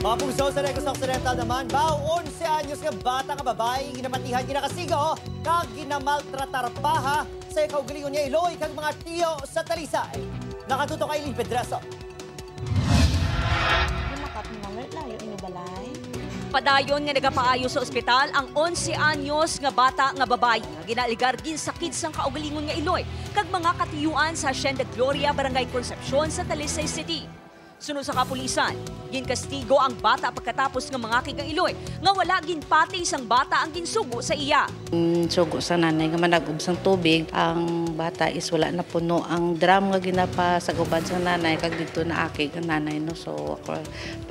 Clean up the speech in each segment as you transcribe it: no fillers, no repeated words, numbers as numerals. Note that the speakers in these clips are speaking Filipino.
Mapuso sa Negros Occidental naman, baon 11 anyos nga bata nga babae, ginamatihan, ginakasigo, kag ginamaltratar paha sa ikaugalingon niya Iloy kag mga tiyo sa Talisay. Nakatuto kay Lynn Pedraso. Layo ini balay. Padayon nga nagapaayo sa ospital ang 11 anyos nga bata nga babae nga ginaligar ginsakit sang kaugalingon nga Iloy kag mga katiyuan sa Hacienda Gloria, Barangay Concepcion sa Talisay City. Sunod sa kapulisan, ginkastigo ang bata pagkatapos nga mga kigang Iloy nga wala ginpati isang bata ang ginsugo sa iya. Sugo sa nanay nga managub sang tubig, ang bata is wala na puno ang drum nga ginapa sa guban sa nanay kag dito na akig ang nanay no. So ako,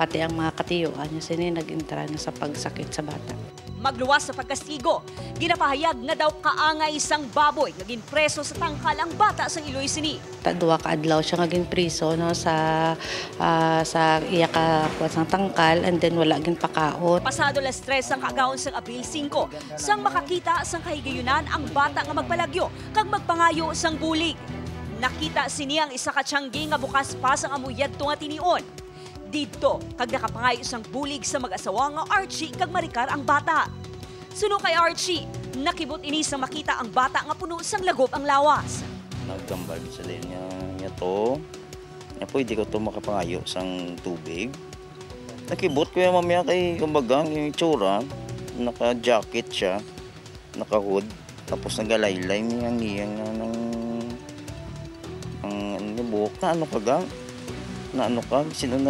pati ang mga katiyuan niya sini nag-intra na sa pagsakit sa bata. Magluwas sa pagkastigo, ginapahayag nga daw kaangay isang baboy nga ginpreso sa tangkal ang bata sa Iloy Sini. Duwa ka adlaw siya nga ginpriso no sa iya ka sang tangkal and then wala gin pakaon. Pasado las 3 ang kaagahon sang Abril 5, sang makakita sang kahigayunan ang bata nga magbalagyo kag magpangayo sang bulig. Nakita sini ang isa ka tiyanggi nga bukas pa sang amuyad nga tinion. Dito, kag nakapangayo sang bulig sa mag-asawa nga Archie kag Maricar ang bata. Suno kay Archie, nakibot ini sang makita ang bata nga puno sang lagop ang lawas. Nagkambal sa niya to. Nga pwede ko to makapangayo sang tubig. Nakibot ko yung mamaya kay kumbaga yung itsura. Naka-jacket siya, naka-hood. Tapos nagalaylay niyang ng buhok na ano kagang. Na ano ka, sino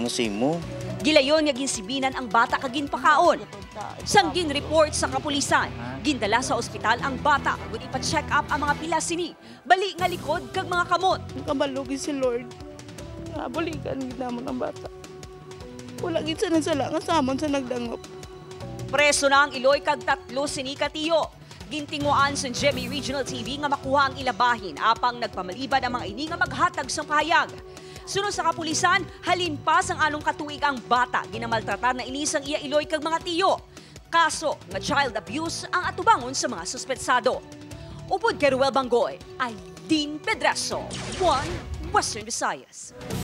simo? Gilayon nga ginsibinan ang bata kag ginpakaon. Sang gin-report sa kapulisan, gindala sa ospital ang bata ug ipa-check up ang mga pila sini. Bali nga likod kag mga kamot. Kabalugin si Lord. Balikan gid namon ang bata. Wala gid sa nagsala nga samon sa nagdangop. Preso na ang Iloy kag 3 sini ka tiyo. Gintinguan sa GMA Regional TV nga makuha ang ilabahin apang nagpamaliban ang mga ini nga maghatag sa pahayag. Sunod sa kapulisan, halin pa sang anong katuig ang bata ginamaltratar na inisang iya Iloy kag mga tiyo. Kaso nga child abuse ang atubangon sa mga suspetsado. Upod kay Ruel Bangoy, ay Lynn Pedraso, 1 Western Visayas.